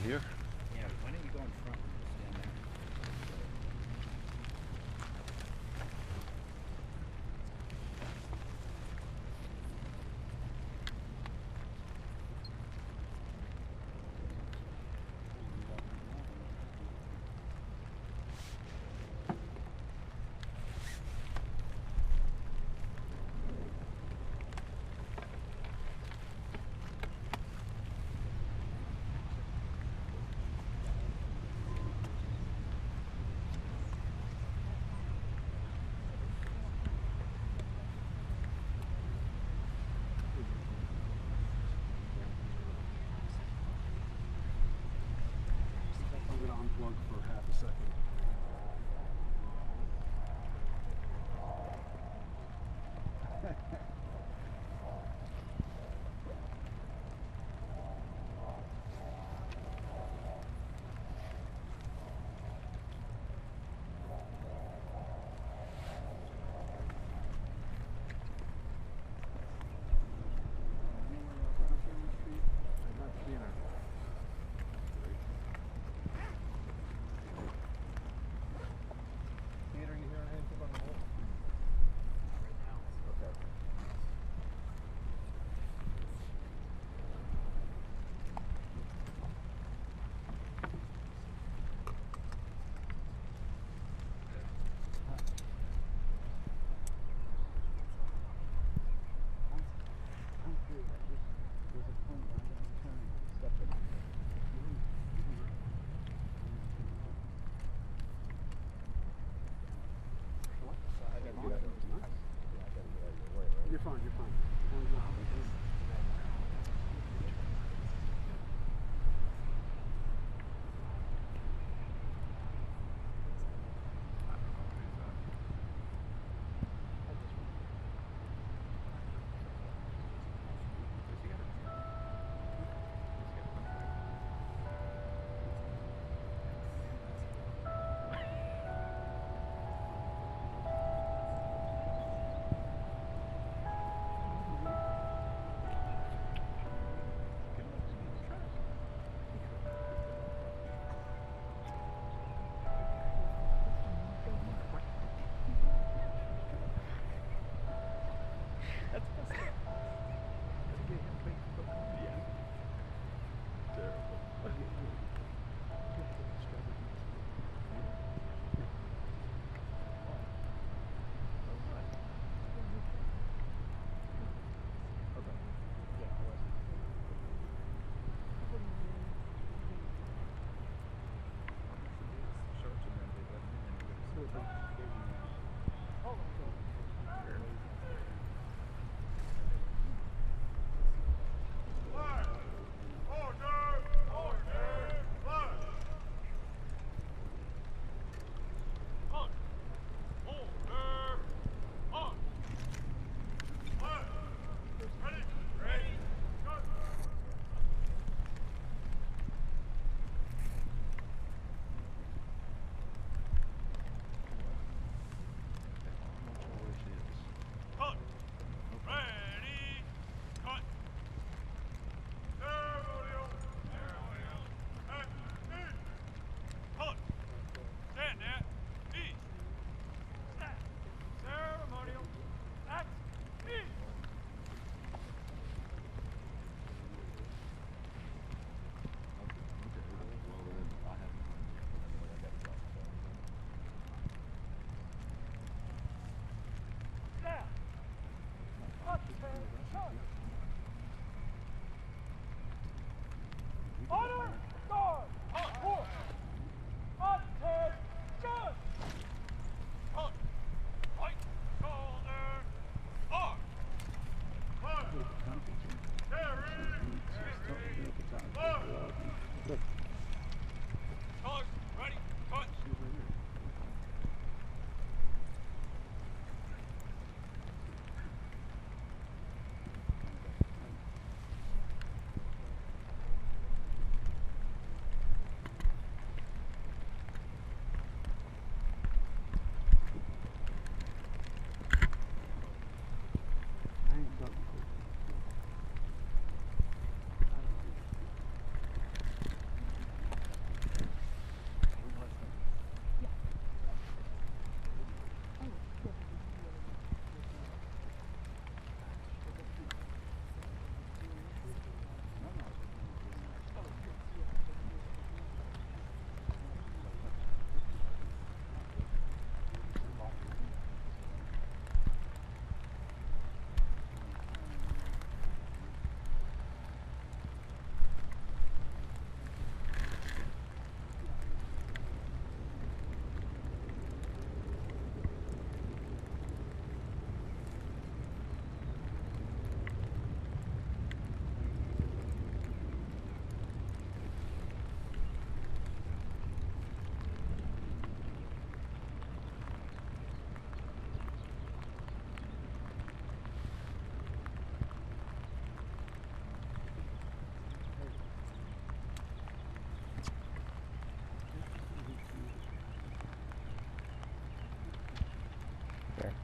here. Yeah, why don't you go in front and stand there?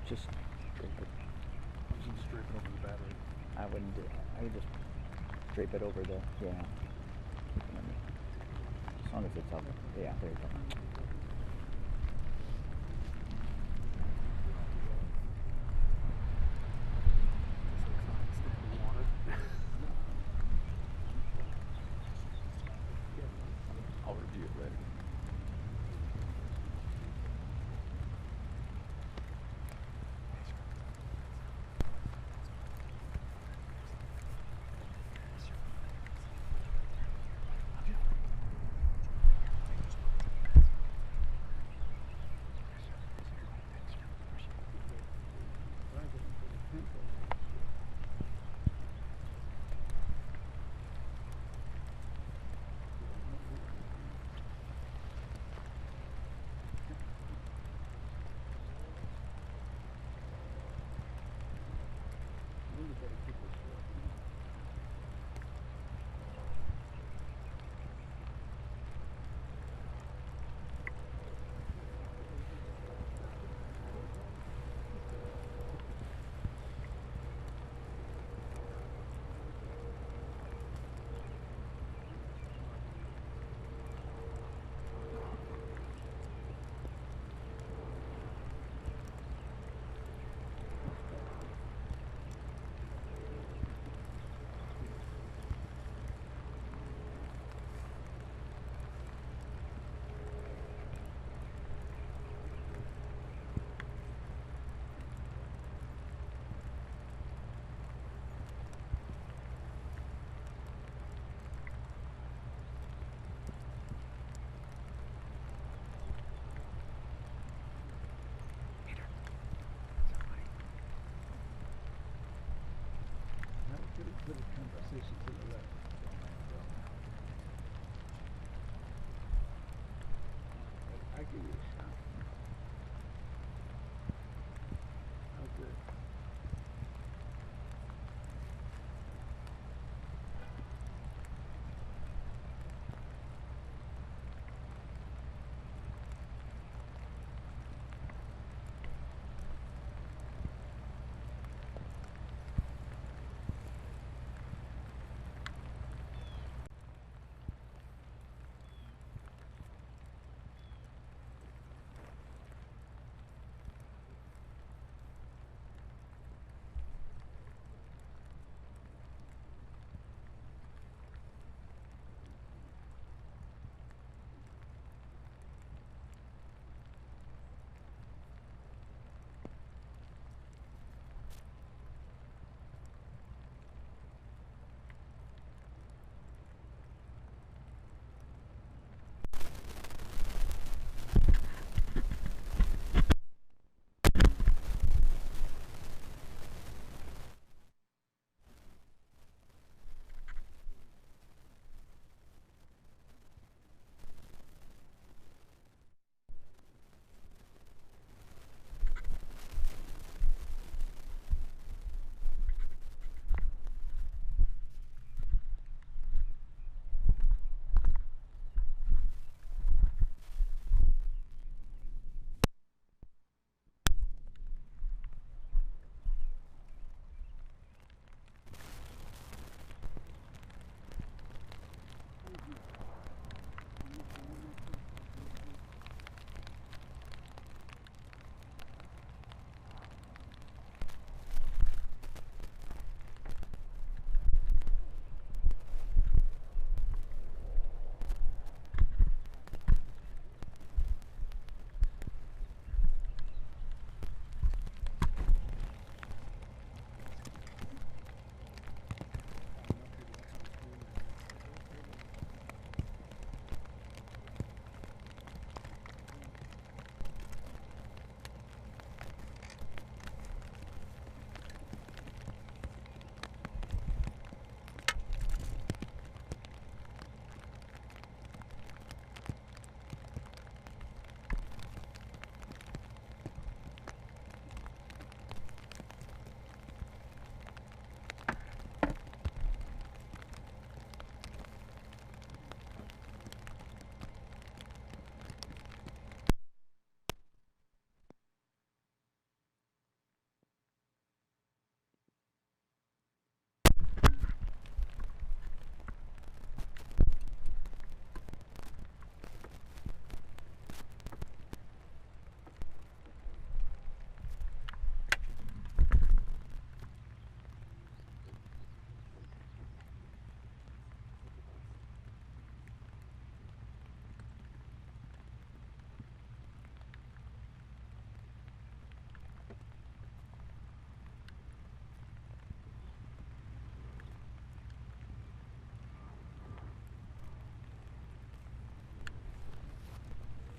Just drape it. You just drape it over the battery. I wouldn't do that. I would just drape it over the, yeah. As long as it's up. Yeah, there you go. I'll review it later. Little conversation to the left. I give you a shot. How's good?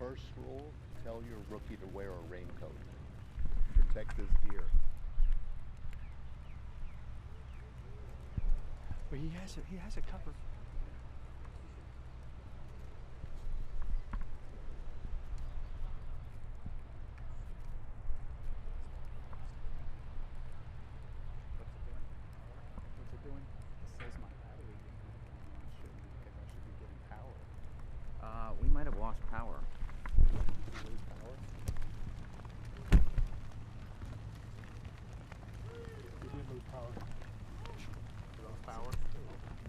First rule, tell your rookie to wear a raincoat. Protect his gear. But he has a cover. What's it doing? It says my battery should be because I should be getting power. We might have lost power. Lose power. We did lose power. Lose power.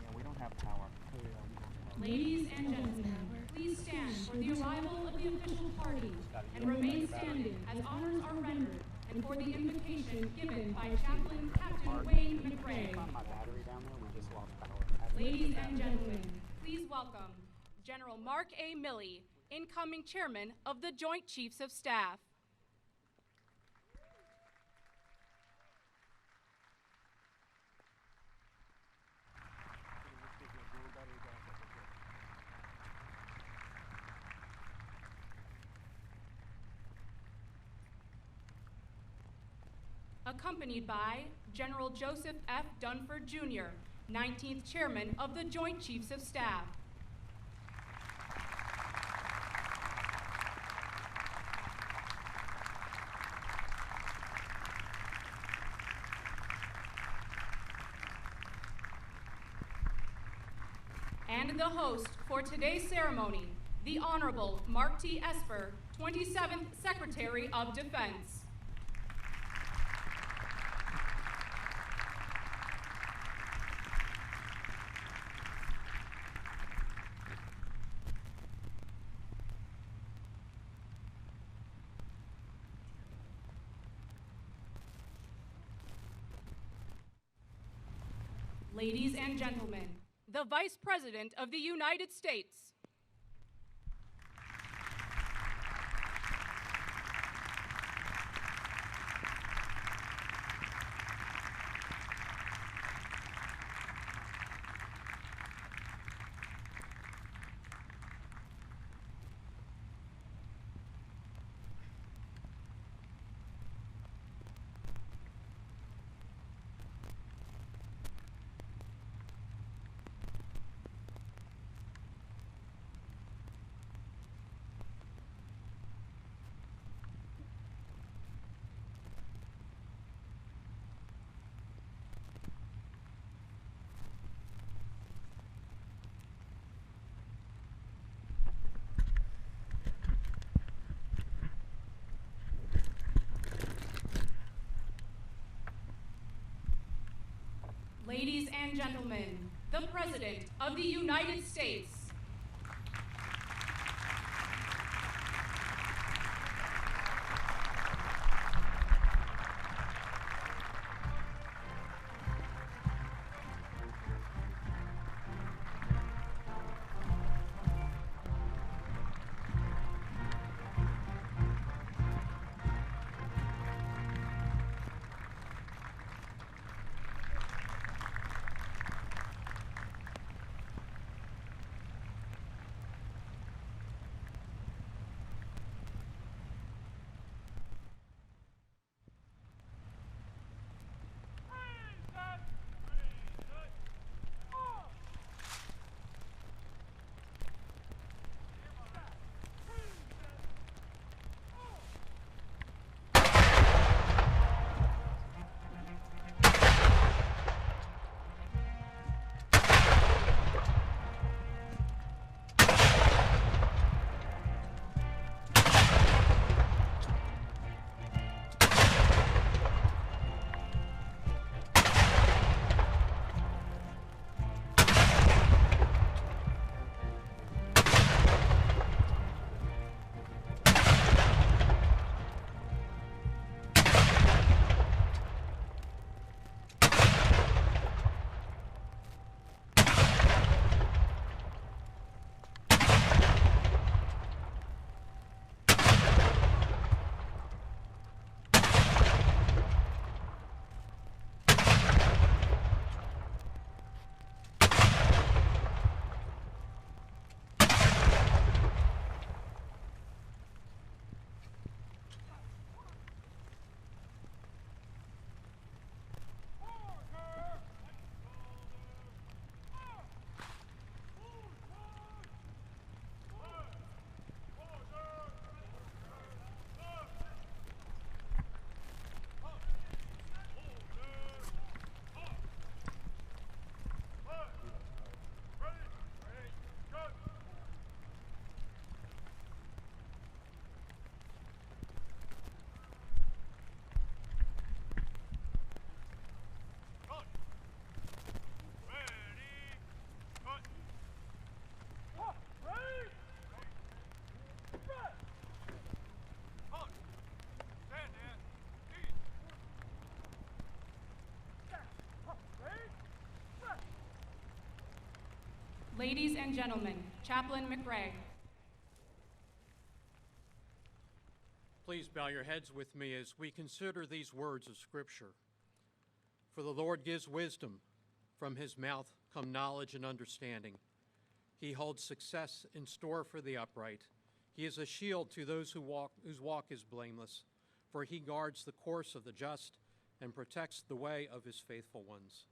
Yeah, we don't have power. Oh yeah, we don't have Ladies and gentlemen, please stand for the arrival of the official party and remain standing as honors are rendered and for the invocation given by Chaplain Captain Wayne McRae. found my battery down there. We just lost power. Ladies and gentlemen, please welcome General Mark A. Milley, incoming chairman of the Joint Chiefs of Staff. Accompanied by General Joseph F. Dunford, Jr., 19th Chairman of the Joint Chiefs of Staff. And the host for today's ceremony, the Honorable Mark T. Esper, 27th Secretary of Defense. Ladies and gentlemen, the Vice President of the United States. Ladies and gentlemen, the President of the United States. and gentlemen, Chaplain McRae. Please bow your heads with me as we consider these words of Scripture. For the Lord gives wisdom, from his mouth come knowledge and understanding. He holds success in store for the upright. He is a shield to those whose walk is blameless, for he guards the course of the just and protects the way of his faithful ones.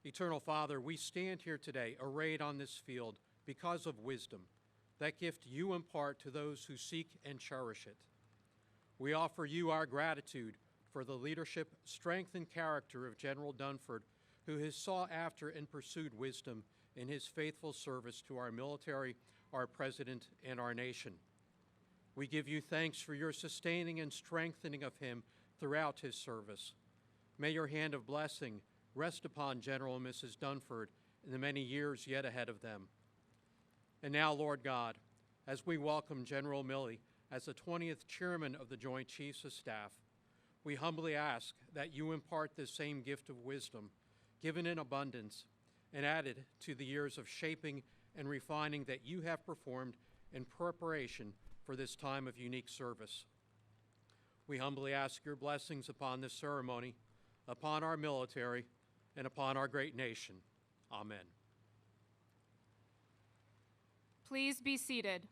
Eternal Father, we stand here today arrayed on this field because of wisdom, that gift you impart to those who seek and cherish it. We offer you our gratitude for the leadership, strength, and character of General Dunford, who has sought after and pursued wisdom in his faithful service to our military, our president, and our nation. We give you thanks for your sustaining and strengthening of him throughout his service. May your hand of blessing rest upon General and Mrs. Dunford in the many years yet ahead of them. And now, Lord God, as we welcome General Milley as the 20th Chairman of the Joint Chiefs of Staff, we humbly ask that you impart this same gift of wisdom, given in abundance, and added to the years of shaping and refining that you have performed in preparation for this time of unique service. We humbly ask your blessings upon this ceremony, upon our military, and upon our great nation. Amen. Please be seated.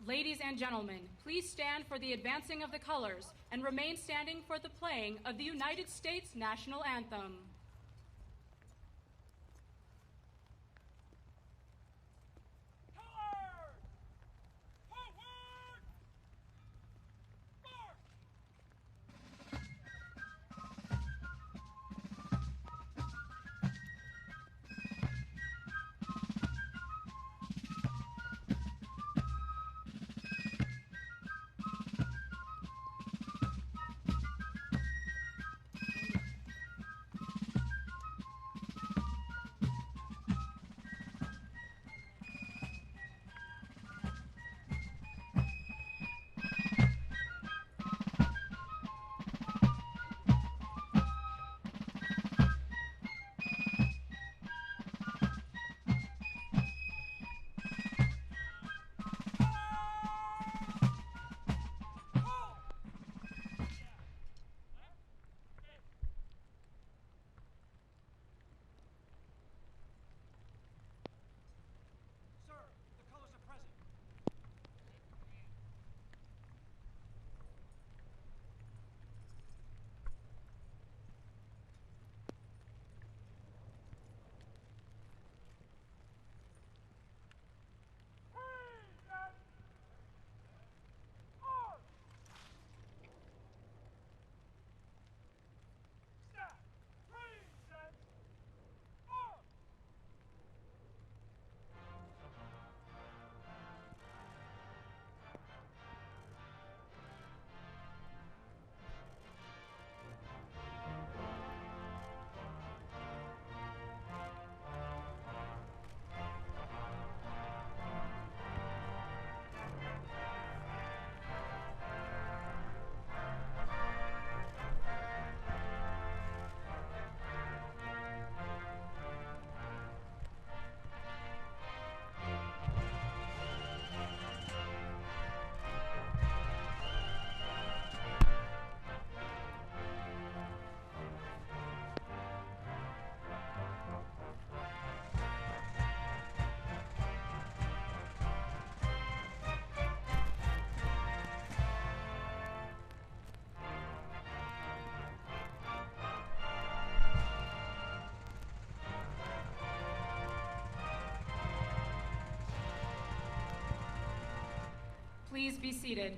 Ladies and gentlemen, please stand for the advancing of the colors and remain standing for the playing of the United States National Anthem. Please be seated.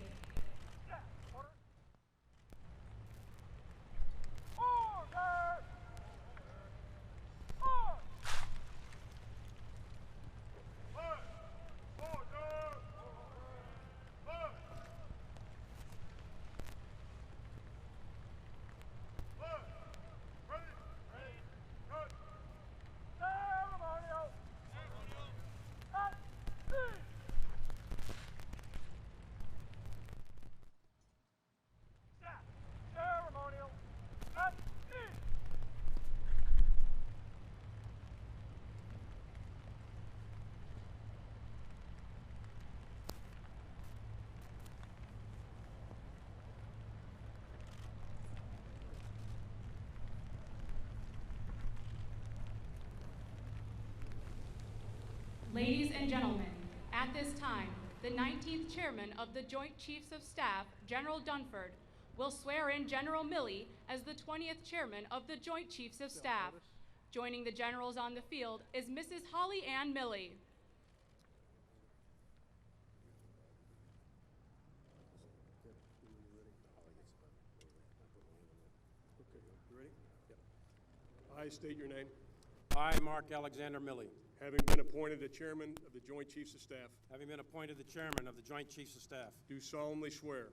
Ladies and gentlemen, at this time, the 19th Chairman of the Joint Chiefs of Staff, General Dunford, will swear in General Milley as the 20th Chairman of the Joint Chiefs of Staff. Joining the generals on the field is Mrs. Holly Ann Milley. Okay, you ready? Yep. I state your name. I, Mark Alexander Milley, Having been appointed the Chairman of the Joint Chiefs of Staff, having been appointed the Chairman of the Joint Chiefs of Staff, do solemnly swear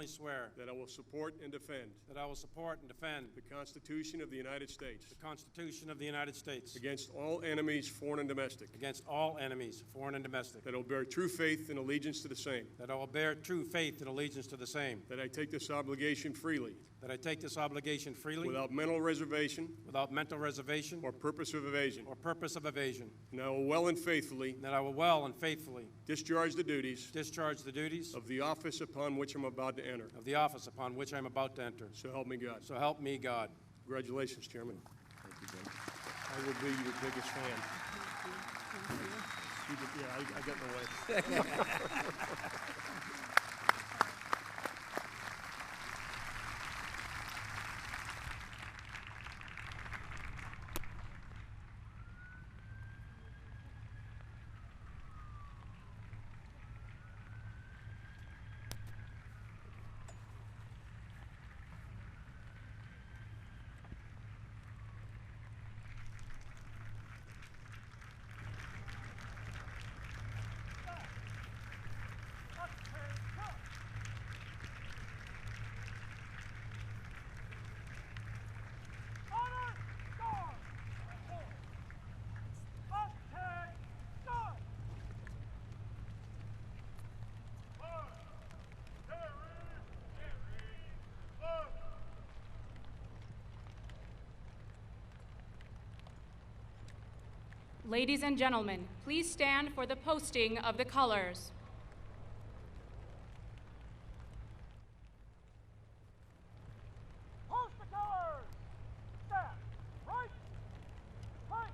swear that I will support and defend that I will support and defend the Constitution of the United States the Constitution of the United States against all enemies, foreign and domestic, against all enemies, foreign and domestic, that I will bear true faith and allegiance to the same, that I will bear true faith and allegiance to the same, that I take this obligation freely, that I take this obligation freely without mental reservation without mental reservation or purpose of evasion, or purpose of evasion, and I will well and faithfully and that I will well and faithfully discharge the duties discharge the duties of the office upon which I'm about to enter. of the office upon which I am about to enter. So help me God. So help me God. Congratulations, Chairman. Thank you, Jim. I will be your biggest fan. You did, yeah, I got in the way. Ladies and gentlemen, please stand for the posting of the colors. Post the colors! Stand! Right! Right!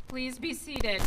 Please be seated.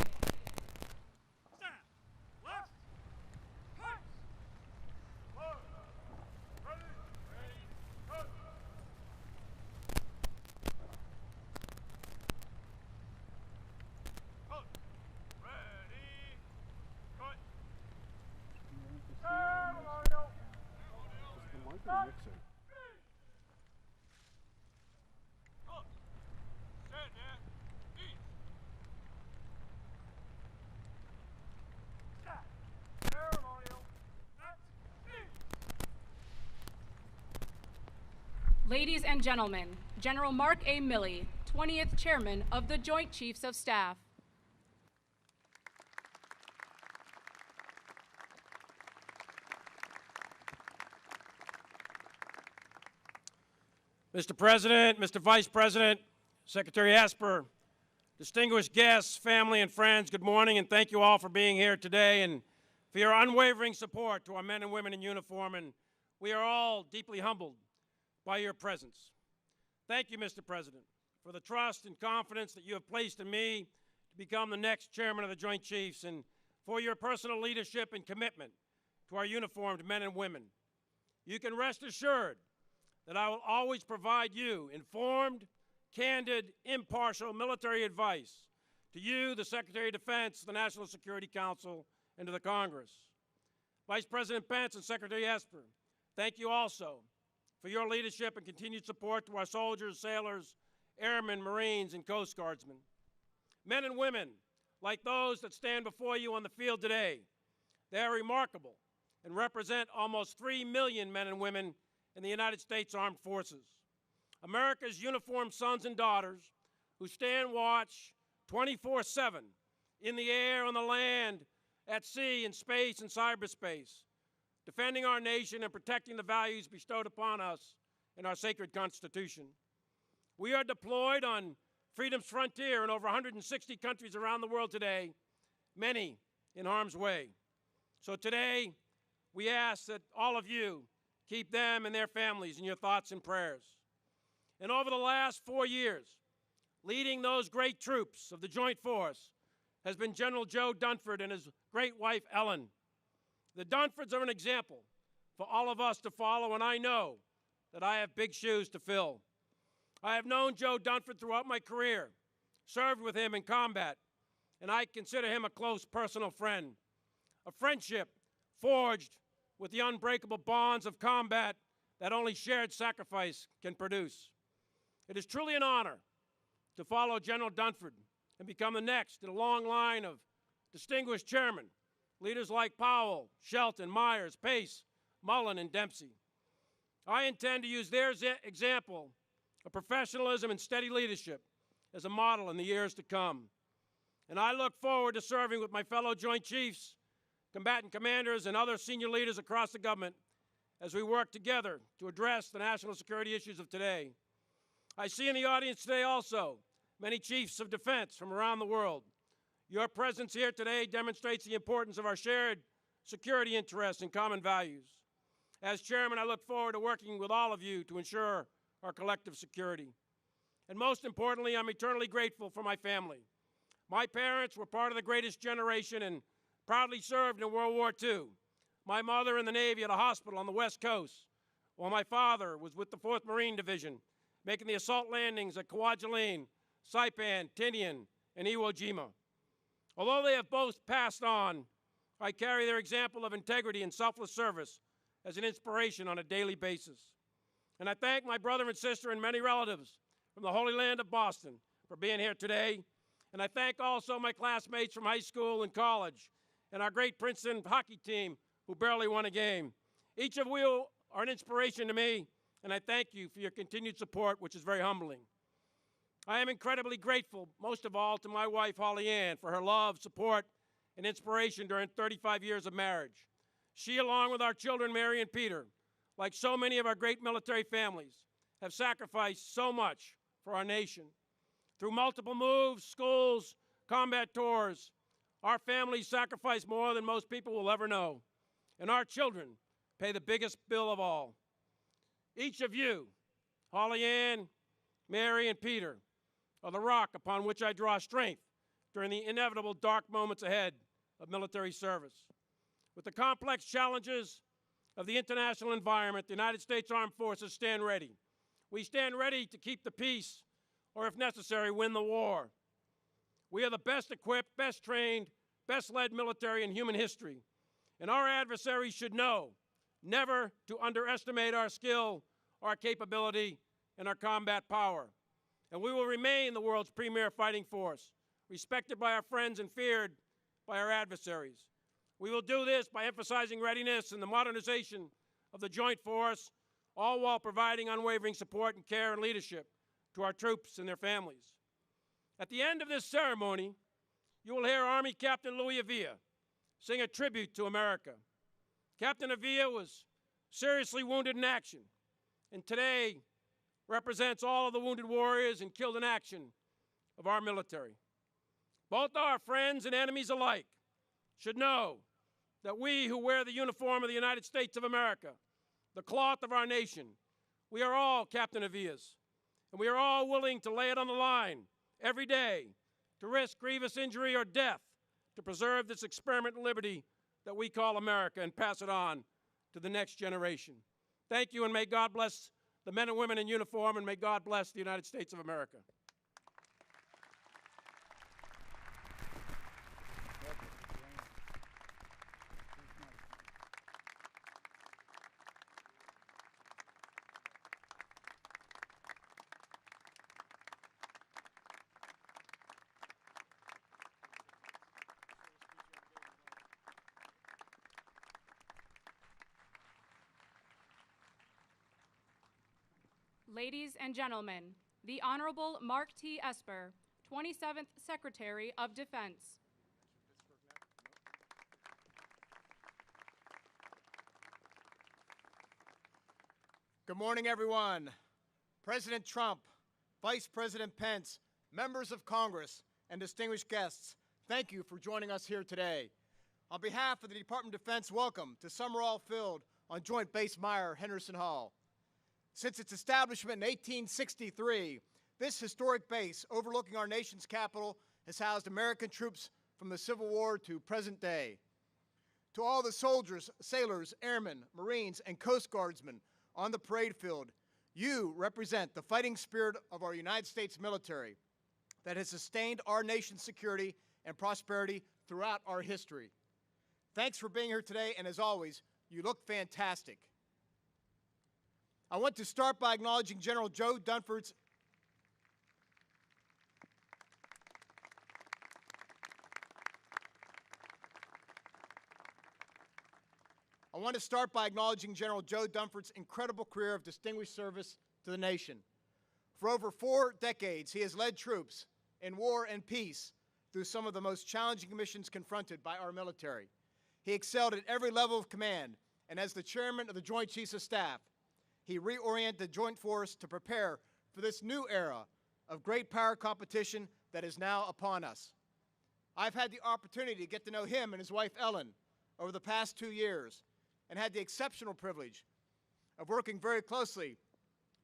Ladies and gentlemen, General Mark A. Milley, 20th Chairman of the Joint Chiefs of Staff. Mr. President, Mr. Vice President, Secretary Esper, distinguished guests, family, and friends, good morning, and thank you all for being here today and for your unwavering support to our men and women in uniform, and we are all deeply humbled by your presence. Thank you, Mr. President, for the trust and confidence that you have placed in me to become the next chairman of the Joint Chiefs, and for your personal leadership and commitment to our uniformed men and women. You can rest assured that I will always provide you informed, candid, impartial military advice to you, the Secretary of Defense, the National Security Council, and to the Congress. Vice President Pence and Secretary Esper, thank you also for your leadership and continued support to our soldiers, sailors, airmen, Marines, and Coast Guardsmen. Men and women, like those that stand before you on the field today, they are remarkable and represent almost 3 million men and women in the United States Armed Forces. America's uniformed sons and daughters who stand watch 24/7, in the air, on the land, at sea, in space, and cyberspace, defending our nation and protecting the values bestowed upon us in our sacred Constitution. We are deployed on freedom's frontier in over 160 countries around the world today, many in harm's way. So today, we ask that all of you keep them and their families in your thoughts and prayers. And over the last 4 years, leading those great troops of the Joint Force has been General Joe Dunford and his great wife, Ellen. The Dunfords are an example for all of us to follow, and I know that I have big shoes to fill. I have known Joe Dunford throughout my career, served with him in combat, and I consider him a close personal friend. A friendship forged with the unbreakable bonds of combat that only shared sacrifice can produce. It is truly an honor to follow General Dunford and become the next in a long line of distinguished chairmen, leaders like Powell, Shelton, Myers, Pace, Mullen, and Dempsey. I intend to use their example of professionalism and steady leadership as a model in the years to come. And I look forward to serving with my fellow Joint Chiefs, combatant commanders, and other senior leaders across the government as we work together to address the national security issues of today. I see in the audience today also many chiefs of defense from around the world. Your presence here today demonstrates the importance of our shared security interests and common values. As chairman, I look forward to working with all of you to ensure our collective security. And most importantly, I'm eternally grateful for my family. My parents were part of the greatest generation and proudly served in World War II. My mother in the Navy at a hospital on the West Coast, while my father was with the 4th Marine Division, making the assault landings at Kwajalein, Saipan, Tinian, and Iwo Jima. Although they have both passed on, I carry their example of integrity and selfless service as an inspiration on a daily basis. And I thank my brother and sister and many relatives from the Holy Land of Boston for being here today. And I thank also my classmates from high school and college and our great Princeton hockey team who barely won a game. Each of you are an inspiration to me, and I thank you for your continued support, which is very humbling. I am incredibly grateful, most of all, to my wife, Holly Ann, for her love, support, and inspiration during 35 years of marriage. She, along with our children, Mary and Peter, like so many of our great military families, have sacrificed so much for our nation. Through multiple moves, schools, combat tours, our families sacrifice more than most people will ever know. And our children pay the biggest bill of all. Each of you, Holly Ann, Mary, and Peter, are the rock upon which I draw strength during the inevitable dark moments ahead of military service. With the complex challenges of the international environment, the United States Armed Forces stand ready. We stand ready to keep the peace, or if necessary, win the war. We are the best equipped, best trained, best led military in human history. And our adversaries should know never to underestimate our skill, our capability, and our combat power. And we will remain the world's premier fighting force, respected by our friends and feared by our adversaries. We will do this by emphasizing readiness and the modernization of the Joint Force, all while providing unwavering support and care and leadership to our troops and their families. At the end of this ceremony, you will hear Army Captain Louis Avila sing a tribute to America. Captain Avila was seriously wounded in action, and today represents all of the wounded warriors and killed in action of our military. Both our friends and enemies alike should know that we who wear the uniform of the United States of America, the cloth of our nation, we are all Captain Avilas, and we are all willing to lay it on the line every day to risk grievous injury or death to preserve this experiment in liberty that we call America and pass it on to the next generation. Thank you, and may God bless the men and women in uniform, and may God bless the United States of America. Ladies and gentlemen, the Honorable Mark T. Esper, 27th Secretary of Defense. Good morning, everyone. President Trump, Vice President Pence, members of Congress, and distinguished guests, thank you for joining us here today. On behalf of the Department of Defense, welcome to Summerall Field on Joint Base Meyer, Henderson Hall. Since its establishment in 1863, this historic base overlooking our nation's capital has housed American troops from the Civil War to present day. To all the soldiers, sailors, airmen, Marines, and Coast Guardsmen on the parade field, you represent the fighting spirit of our United States military that has sustained our nation's security and prosperity throughout our history. Thanks for being here today, and as always, you look fantastic. I want to start by acknowledging General Joe Dunford's incredible career of distinguished service to the nation. For over 4 decades, he has led troops in war and peace through some of the most challenging missions confronted by our military. He excelled at every level of command, and as the chairman of the Joint Chiefs of Staff, he reoriented the Joint Force to prepare for this new era of great power competition that is now upon us. I've had the opportunity to get to know him and his wife Ellen over the past 2 years, and had the exceptional privilege of working very closely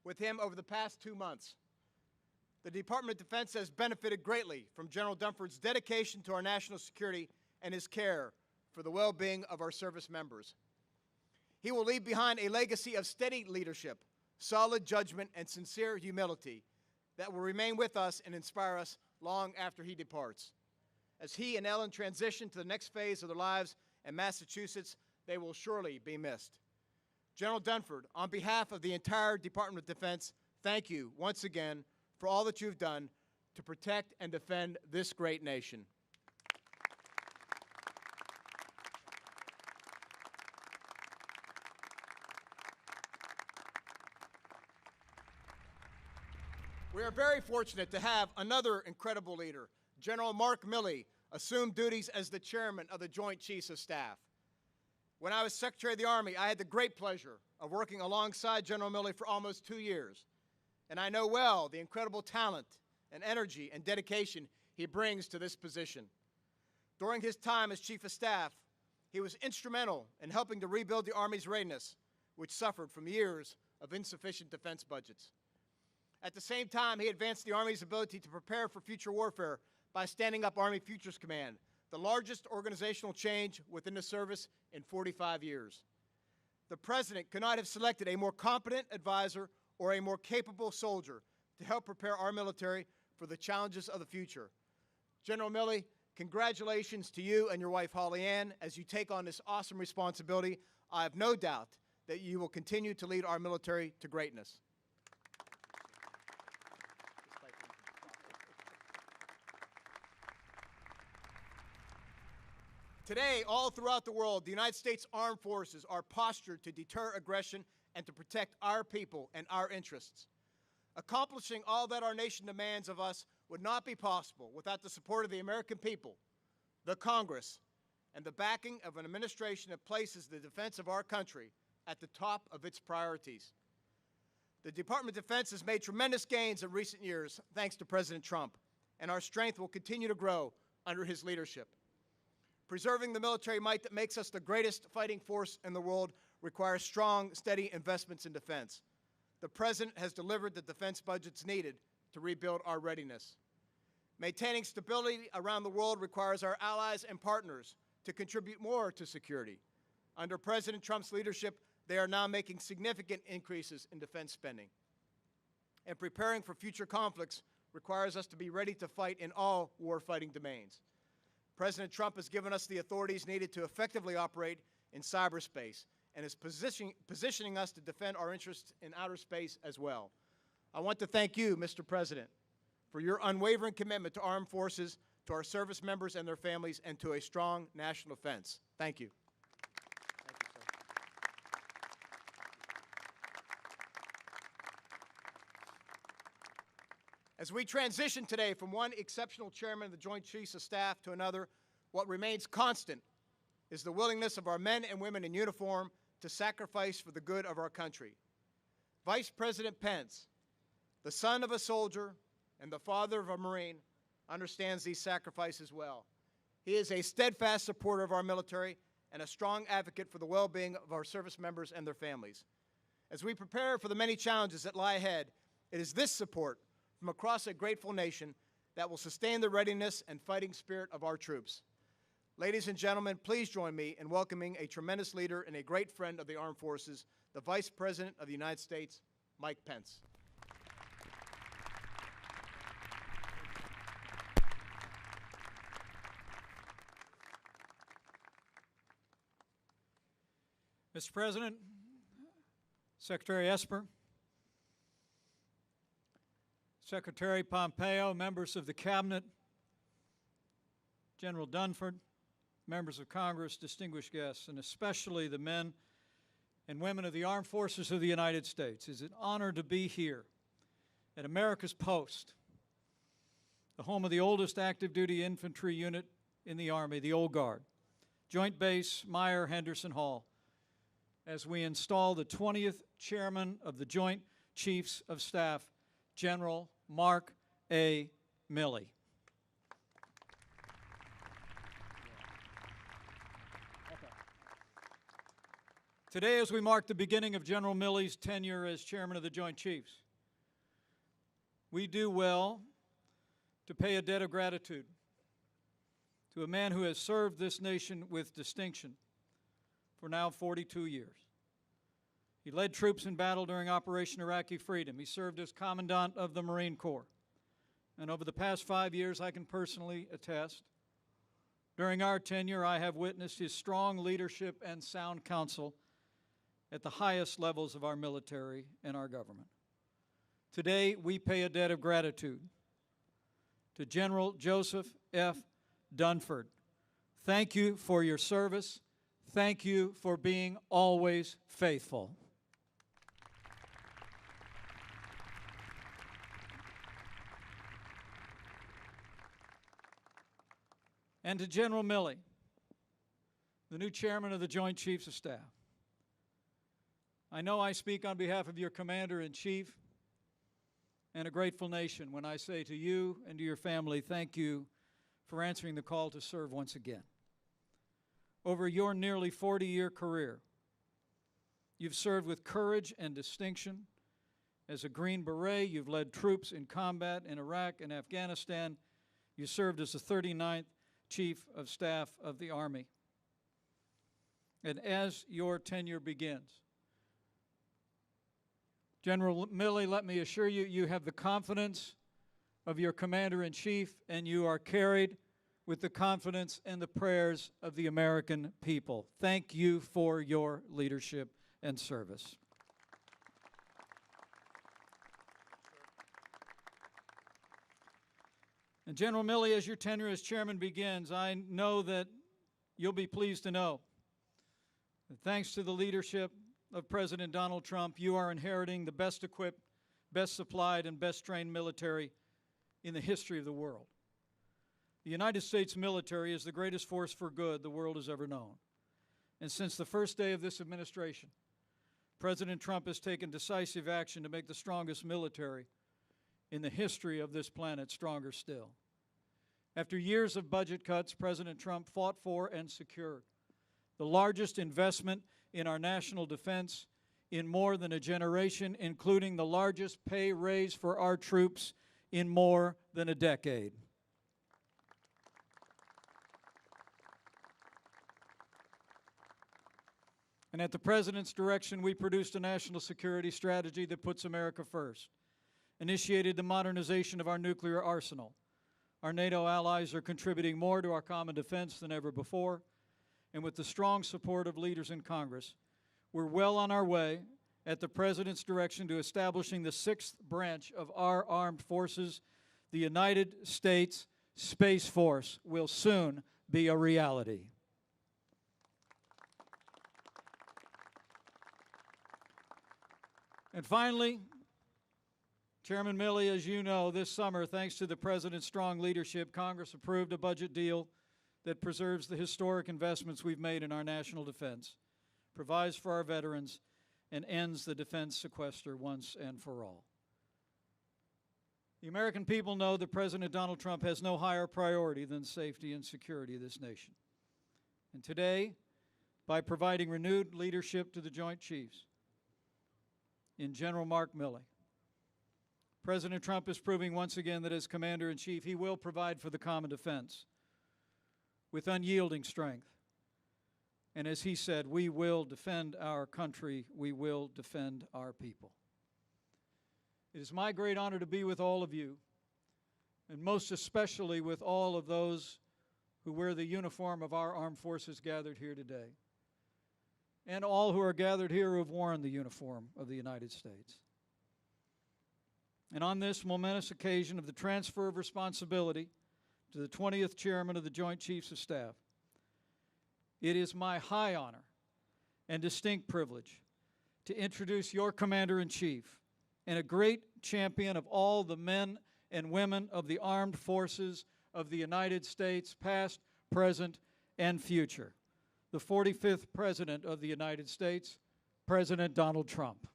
with him over the past 2 months. The Department of Defense has benefited greatly from General Dunford's dedication to our national security and his care for the well-being of our service members. He will leave behind a legacy of steady leadership, solid judgment, and sincere humility that will remain with us and inspire us long after he departs. As he and Ellen transition to the next phase of their lives in Massachusetts, they will surely be missed. General Dunford, on behalf of the entire Department of Defense, thank you once again for all that you've done to protect and defend this great nation. We are very fortunate to have another incredible leader, General Mark Milley, assume duties as the chairman of the Joint Chiefs of Staff. When I was Secretary of the Army, I had the great pleasure of working alongside General Milley for almost 2 years, and I know well the incredible talent and energy and dedication he brings to this position. During his time as Chief of Staff, he was instrumental in helping to rebuild the Army's readiness, which suffered from years of insufficient defense budgets. At the same time, he advanced the Army's ability to prepare for future warfare by standing up Army Futures Command, the largest organizational change within the service in 45 years. The President could not have selected a more competent advisor or a more capable soldier to help prepare our military for the challenges of the future. General Milley, congratulations to you and your wife Holly Ann as you take on this awesome responsibility. I have no doubt that you will continue to lead our military to greatness. Today, all throughout the world, the United States Armed Forces are postured to deter aggression and to protect our people and our interests. Accomplishing all that our nation demands of us would not be possible without the support of the American people, the Congress, and the backing of an administration that places the defense of our country at the top of its priorities. The Department of Defense has made tremendous gains in recent years thanks to President Trump, and our strength will continue to grow under his leadership. Preserving the military might that makes us the greatest fighting force in the world requires strong, steady investments in defense. The President has delivered the defense budgets needed to rebuild our readiness. Maintaining stability around the world requires our allies and partners to contribute more to security. Under President Trump's leadership, they are now making significant increases in defense spending. And preparing for future conflicts requires us to be ready to fight in all warfighting domains. President Trump has given us the authorities needed to effectively operate in cyberspace and is positioning us to defend our interests in outer space as well. I want to thank you, Mr. President, for your unwavering commitment to armed forces, to our service members and their families, and to a strong national defense. Thank you. As we transition today from one exceptional chairman of the Joint Chiefs of Staff to another, what remains constant is the willingness of our men and women in uniform to sacrifice for the good of our country. Vice President Pence, the son of a soldier and the father of a Marine, understands these sacrifices well. He is a steadfast supporter of our military and a strong advocate for the well-being of our service members and their families. As we prepare for the many challenges that lie ahead, it is this support from across a grateful nation that will sustain the readiness and fighting spirit of our troops. Ladies and gentlemen, please join me in welcoming a tremendous leader and a great friend of the armed forces, the Vice President of the United States, Mike Pence. Mr. President, Secretary Esper, Secretary Pompeo, members of the Cabinet, General Dunford, members of Congress, distinguished guests, and especially the men and women of the Armed Forces of the United States. It's an honor to be here at America's Post, the home of the oldest active duty infantry unit in the Army, the Old Guard, Joint Base Meyer-Henderson Hall, as we install the 20th Chairman of the Joint Chiefs of Staff, General Mark A. Milley. Today, as we mark the beginning of General Milley's tenure as Chairman of the Joint Chiefs, we do well to pay a debt of gratitude to a man who has served this nation with distinction for now 42 years. He led troops in battle during Operation Iraqi Freedom. He served as Commandant of the Marine Corps. And over the past 5 years, I can personally attest, during our tenure, I have witnessed his strong leadership and sound counsel at the highest levels of our military and our government. Today, we pay a debt of gratitude to General Joseph F. Dunford. Thank you for your service. Thank you for being always faithful. And to General Milley, the new Chairman of the Joint Chiefs of Staff. I know I speak on behalf of your Commander-in-Chief and a grateful nation when I say to you and to your family, thank you for answering the call to serve once again. Over your nearly 40-year career, you've served with courage and distinction. As a Green Beret, you've led troops in combat in Iraq and Afghanistan. You served as the 39th Chief of Staff of the Army. And as your tenure begins, General Milley, let me assure you, you have the confidence of your Commander-in-Chief, and you are carried with the confidence and the prayers of the American people. Thank you for your leadership and service. And General Milley, as your tenure as chairman begins, I know that you'll be pleased to know that thanks to the leadership of President Donald Trump, you are inheriting the best equipped, best supplied, and best trained military in the history of the world. The United States military is the greatest force for good the world has ever known. And since the first day of this administration, President Trump has taken decisive action to make the strongest military in the history of this planet stronger still. After years of budget cuts, President Trump fought for and secured the largest investment in our national defense in more than a generation, including the largest pay raise for our troops in more than a decade. And at the President's direction, we produced a national security strategy that puts America first, initiated the modernization of our nuclear arsenal. Our NATO allies are contributing more to our common defense than ever before, and with the strong support of leaders in Congress, we're well on our way at the President's direction to establishing the sixth branch of our armed forces. The United States Space Force will soon be a reality. And finally, Chairman Milley, as you know, this summer, thanks to the President's strong leadership, Congress approved a budget deal that preserves the historic investments we've made in our national defense, provides for our veterans, and ends the defense sequester once and for all. The American people know that President Donald Trump has no higher priority than safety and security of this nation. And today, by providing renewed leadership to the Joint Chiefs in General Mark Milley, President Trump is proving once again that as Commander-in-Chief, he will provide for the common defense with unyielding strength. And as he said, we will defend our country, we will defend our people. It is my great honor to be with all of you, and most especially with all of those who wear the uniform of our armed forces gathered here today, and all who are gathered here who have worn the uniform of the United States. And on this momentous occasion of the transfer of responsibility to the 20th Chairman of the Joint Chiefs of Staff, it is my high honor and distinct privilege to introduce your Commander-in-Chief and a great champion of all the men and women of the armed forces of the United States, past, present, and future, the 45th President of the United States, President Donald Trump.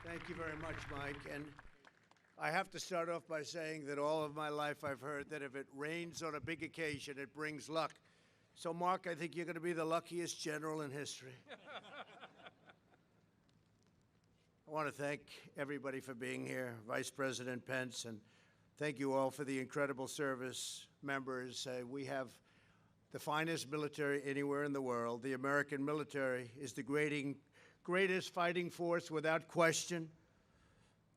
Thank you very much, Mike. And I have to start off by saying that all of my life I've heard that if it rains on a big occasion, it brings luck. So, Mark, I think you're going to be the luckiest general in history. I want to thank everybody for being here, Vice President Pence, and thank you all for the incredible service members. We have the finest military anywhere in the world. The American military is the greatest fighting force without question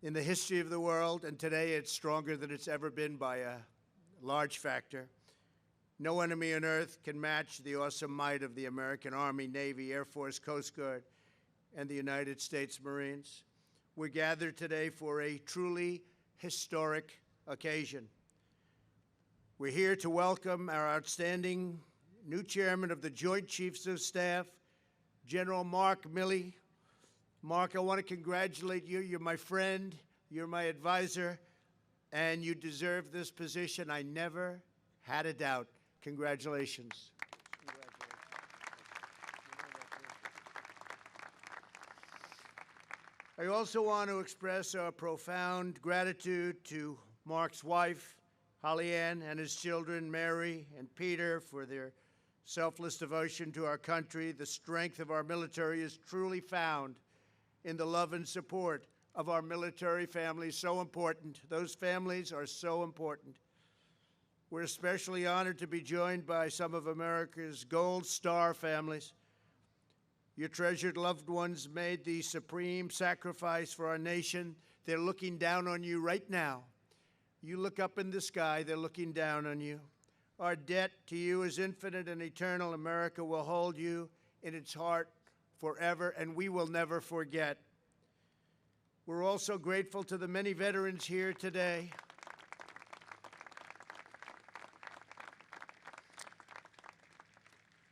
in the history of the world, and today it's stronger than it's ever been by a large factor. No enemy on earth can match the awesome might of the American Army, Navy, Air Force, Coast Guard, and the United States Marines. We're gathered today for a truly historic occasion. We're here to welcome our outstanding new chairman of the Joint Chiefs of Staff, General Mark Milley. Mark, I want to congratulate you. You're my friend, you're my advisor, and you deserve this position. I never had a doubt. Congratulations. I also want to express our profound gratitude to Mark's wife, Holly Ann, and his children, Mary and Peter, for their selfless devotion to our country. The strength of our military is truly found in the love and support of our military families. So important. Those families are so important. We're especially honored to be joined by some of America's Gold Star families. Your treasured loved ones made the supreme sacrifice for our nation. They're looking down on you right now. You look up in the sky, they're looking down on you. Our debt to you is infinite and eternal. America will hold you in its heart forever, and we will never forget. We're also grateful to the many veterans here today.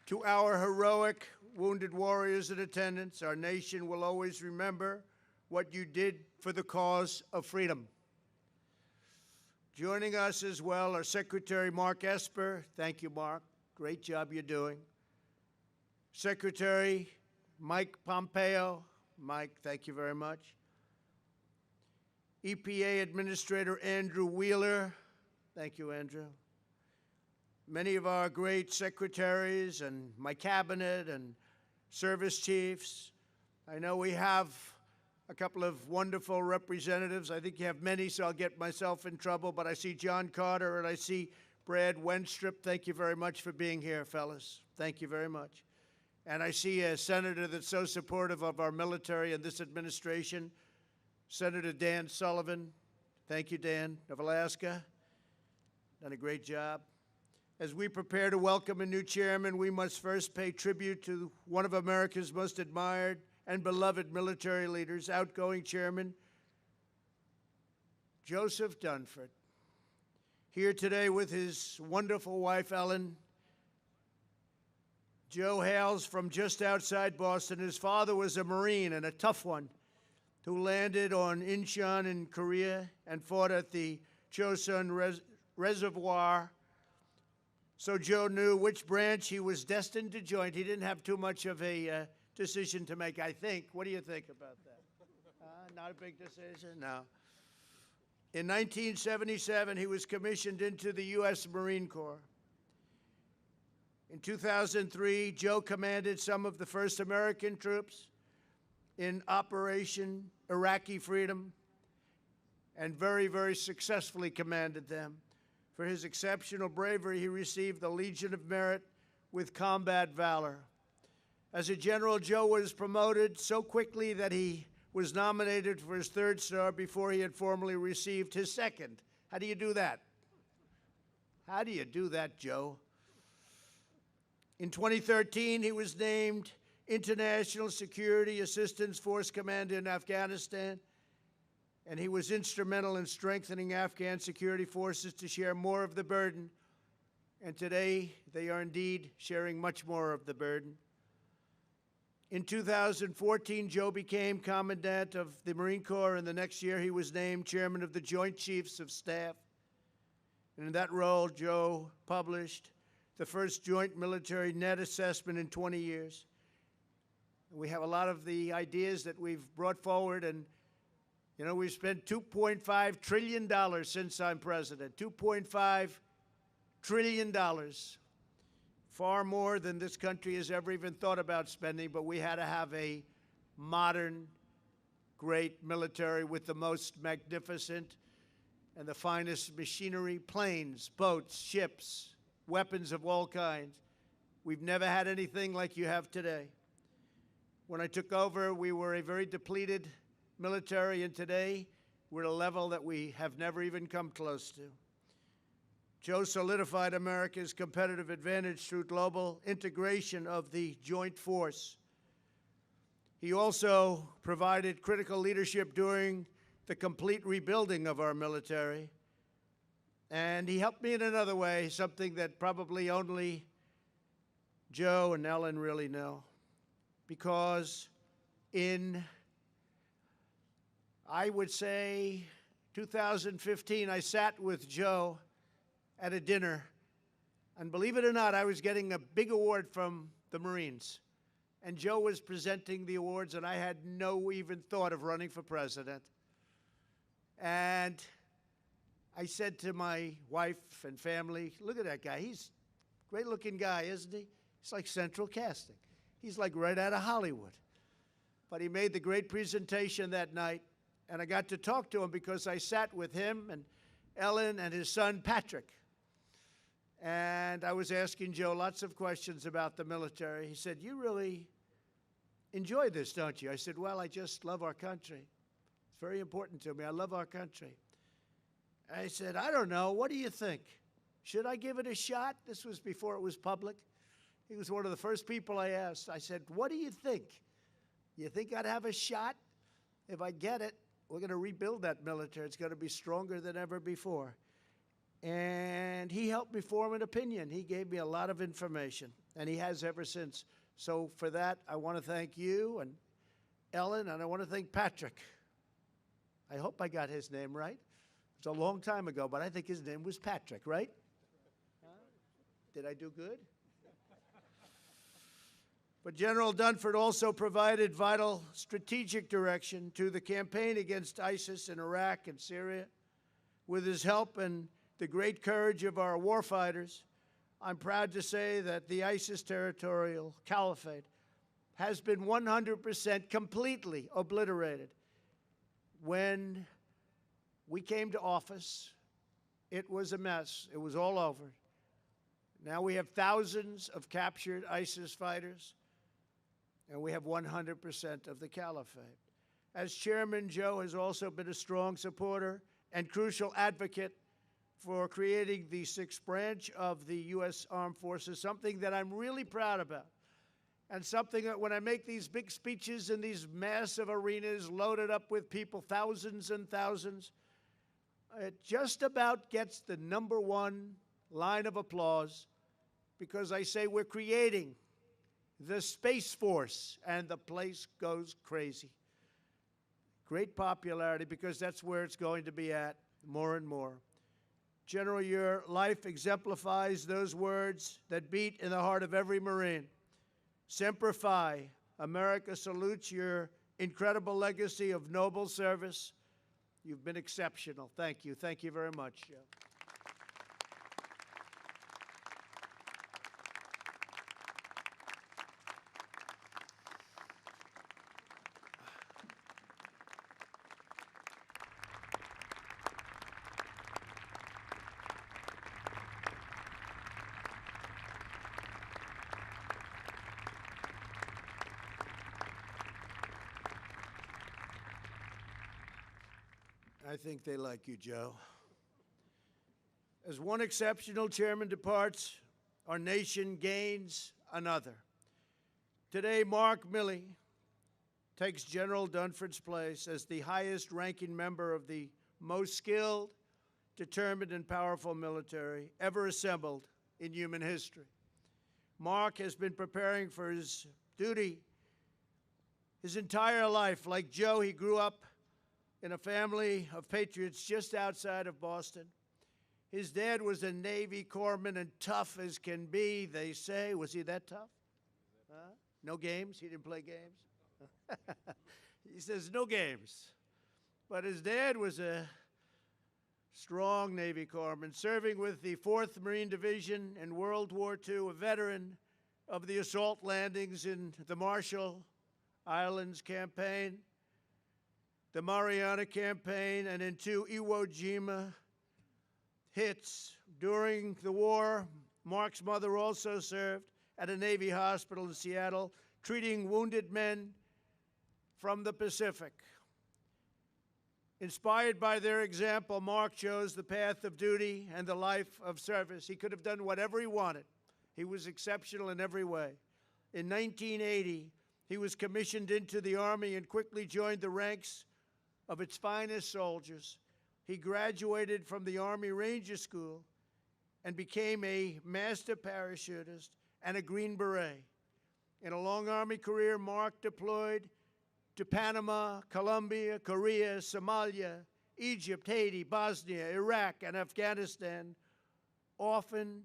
To our heroic wounded warriors in attendance, our nation will always remember what you did for the cause of freedom. Joining us as well are Secretary Mark Esper. Thank you, Mark. Great job you're doing. Secretary Mike Pompeo. Mike, thank you very much. EPA Administrator Andrew Wheeler. Thank you, Andrew. Many of our great secretaries and my cabinet and service chiefs. I know we have a couple of wonderful representatives. I think you have many, so I'll get myself in trouble. But I see John Carter and I see Brad Wenstrup. Thank you very much for being here, fellas. Thank you very much. And I see a senator that's so supportive of our military and this administration, Senator Dan Sullivan. Thank you, Dan, of Alaska. Done a great job. As we prepare to welcome a new chairman, we must first pay tribute to one of America's most admired and beloved military leaders, outgoing Chairman Joseph Dunford. Here today with his wonderful wife, Ellen. Joe hails from just outside Boston. His father was a Marine, and a tough one, who landed on Incheon in Korea and fought at the Chosun Reservoir. So Joe knew which branch he was destined to join. He didn't have too much of a decision to make, I think. What do you think about that? Not a big decision? No. In 1977, he was commissioned into the U.S. Marine Corps. In 2003, Joe commanded some of the first American troops in Operation Iraqi Freedom and very, very successfully commanded them. For his exceptional bravery, he received the Legion of Merit with combat valor. As a general, Joe was promoted so quickly that he was nominated for his 3rd star before he had formally received his 2nd. How do you do that? How do you do that, Joe? In 2013, he was named International Security Assistance Force Commander in Afghanistan, and he was instrumental in strengthening Afghan security forces to share more of the burden. And today, they are indeed sharing much more of the burden. In 2014, Joe became Commandant of the Marine Corps, and the next year he was named Chairman of the Joint Chiefs of Staff. And in that role, Joe published the first joint military net assessment in 20 years. We have a lot of the ideas that we've brought forward, and you know, we've spent $2.5 trillion since I'm president. $2.5 trillion. Far more than this country has ever even thought about spending, but we had to have a modern, great military with the most magnificent and the finest machinery, planes, boats, ships, weapons of all kinds. We've never had anything like you have today. When I took over, we were a very depleted military, and today we're at a level that we have never even come close to. Joe solidified America's competitive advantage through global integration of the joint force. He also provided critical leadership during the complete rebuilding of our military. And he helped me in another way, something that probably only Joe and Ellen really know. Because in, I would say, 2015, I sat with Joe at a dinner, and believe it or not, I was getting a big award from the Marines. And Joe was presenting the awards, and I had no even thought of running for president. And I said to my wife and family, look at that guy. He's a great-looking guy, isn't he? He's like Central Casting. He's like right out of Hollywood. But he made the great presentation that night, and I got to talk to him because I sat with him and Ellen and his son, Patrick. And I was asking Joe lots of questions about the military. He said, you really enjoy this, don't you? I said, well, I just love our country. It's very important to me. I love our country. I said, I don't know. What do you think? Should I give it a shot? This was before it was public. He was one of the first people I asked. I said, what do you think? You think I'd have a shot? If I get it, we're going to rebuild that military. It's going to be stronger than ever before. And he helped me form an opinion. He gave me a lot of information, and he has ever since. So for that, I want to thank you and Ellen, and I want to thank Patrick. I hope I got his name right. It's a long time ago, but I think his name was Patrick, right? Did I do good? But General Dunford also provided vital strategic direction to the campaign against ISIS in Iraq and Syria. With his help and the great courage of our warfighters, I'm proud to say that the ISIS territorial caliphate has been 100% completely obliterated. When we came to office, it was a mess. It was all over. Now we have thousands of captured ISIS fighters, and we have 100% of the caliphate. As chairman, Joe has also been a strong supporter and crucial advocate for creating the 6th branch of the U.S. Armed Forces, something that I'm really proud about, and something that when I make these big speeches in these massive arenas loaded up with people, thousands and thousands, it just about gets the #1 line of applause because I say we're creating the Space Force, and the place goes crazy. Great popularity because that's where it's going to be at more and more. General, your life exemplifies those words that beat in the heart of every Marine. Semper Fi. America salutes your incredible legacy of noble service. You've been exceptional. Thank you. Thank you very much, Joe. I think they like you, Joe. As one exceptional chairman departs, our nation gains another. Today, Mark Milley takes General Dunford's place as the highest-ranking member of the most skilled, determined, and powerful military ever assembled in human history. Mark has been preparing for his duty his entire life. Like Joe, he grew up in a family of patriots just outside of Boston. His dad was a Navy corpsman and tough as can be, they say. Was he that tough? Huh? No games? He didn't play games? He says no games. But his dad was a strong Navy corpsman, serving with the 4th Marine Division in World War II, a veteran of the assault landings in the Marshall Islands campaign, the Mariana Campaign, and in 2 Iwo Jima hits. During the war, Mark's mother also served at a Navy hospital in Seattle, treating wounded men from the Pacific. Inspired by their example, Mark chose the path of duty and the life of service. He could have done whatever he wanted. He was exceptional in every way. In 1980, he was commissioned into the Army and quickly joined the ranks of its finest soldiers. He graduated from the Army Ranger School and became a master parachutist and a Green Beret. In a long Army career, Mark deployed to Panama, Colombia, Korea, Somalia, Egypt, Haiti, Bosnia, Iraq, and Afghanistan, often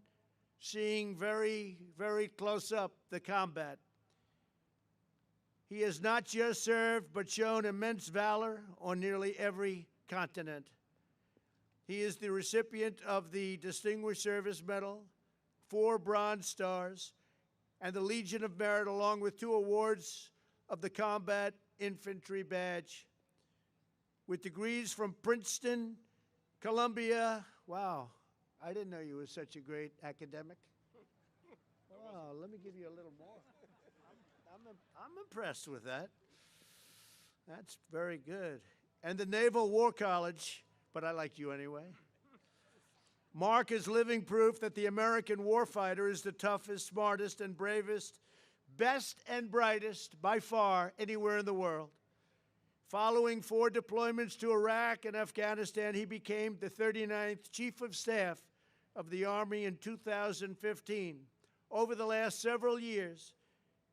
seeing very, very close up the combat. He has not just served, but shown immense valor on nearly every continent. He is the recipient of the Distinguished Service Medal, 4 Bronze Stars, and the Legion of Merit, along with 2 awards of the Combat Infantry Badge. With degrees from Princeton, Columbia. Wow, I didn't know you were such a great academic. Wow, let me give you a little more. I'm impressed with that. That's very good. And the Naval War College, but I like you anyway. Mark is living proof that the American warfighter is the toughest, smartest, and bravest, best and brightest by far anywhere in the world. Following 4 deployments to Iraq and Afghanistan, he became the 39th Chief of Staff of the Army in 2015. Over the last several years,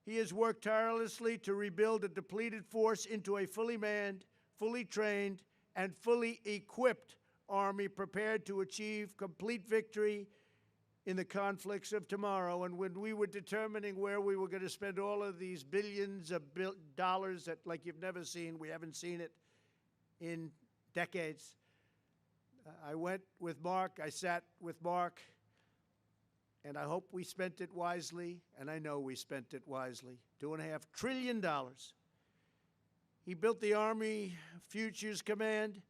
he has worked tirelessly to rebuild a depleted force into a fully manned, fully trained, and fully equipped Army prepared to achieve complete victory in the conflicts of tomorrow. And when we were determining where we were going to spend all of these billions of dollars that, like you've never seen, we haven't seen it in decades, I went with Mark, I sat with Mark, and I hope we spent it wisely, and I know we spent it wisely. $2.5 trillion. He built the Army Futures Command,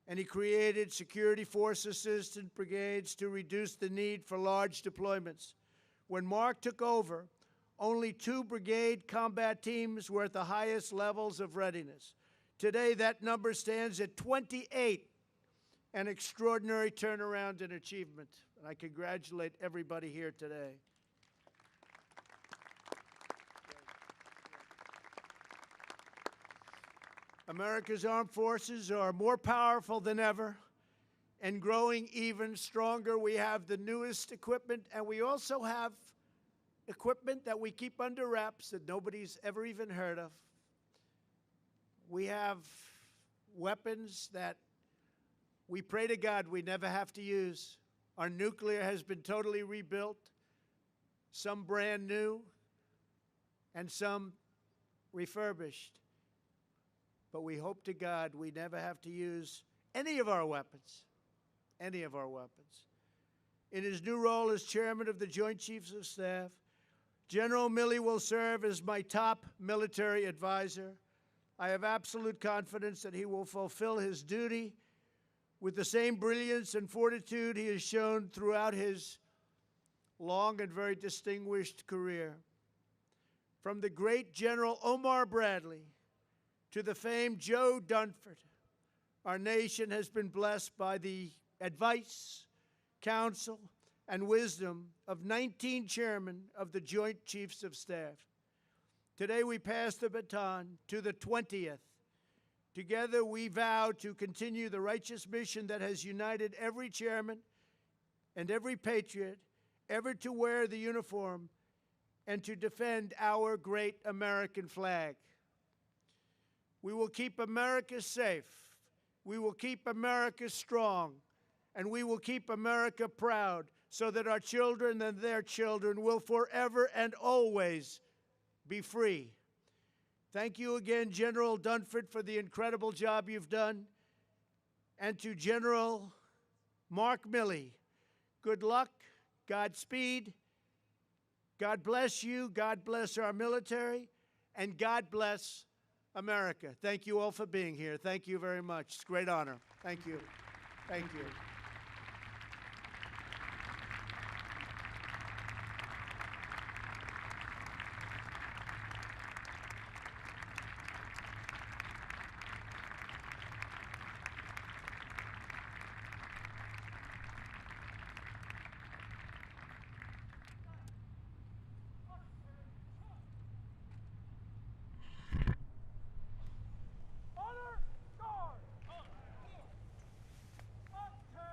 and he created security force assistant brigades to reduce the need for large deployments. When Mark took over, only 2 brigade combat teams were at the highest levels of readiness. Today, that number stands at 28, an extraordinary turnaround and achievement. And I congratulate everybody here today. America's armed forces are more powerful than ever, and growing even stronger. We have the newest equipment, and we also have equipment that we keep under wraps that nobody's ever even heard of. We have weapons that we pray to God we never have to use. Our nuclear has been totally rebuilt, some brand new, and some refurbished. But we hope to God we never have to use any of our weapons, any of our weapons. In his new role as chairman of the Joint Chiefs of Staff, General Milley will serve as my top military advisor. I have absolute confidence that he will fulfill his duty with the same brilliance and fortitude he has shown throughout his long and very distinguished career. From the great General Omar Bradley to the famed Joe Dunford, our nation has been blessed by the advice, counsel, and wisdom of 19 chairmen of the Joint Chiefs of Staff. Today we pass the baton to the 20th. Together we vow to continue the righteous mission that has united every chairman and every patriot ever to wear the uniform and to defend our great American flag. We will keep America safe, we will keep America strong, and we will keep America proud so that our children and their children will forever and always be free. Thank you again, General Dunford, for the incredible job you've done. And to General Mark Milley, good luck, Godspeed, God bless you, God bless our military, and God bless America. Thank you all for being here. Thank you very much. It's a great honor. Thank you. Thank you. Honor guard! Untitled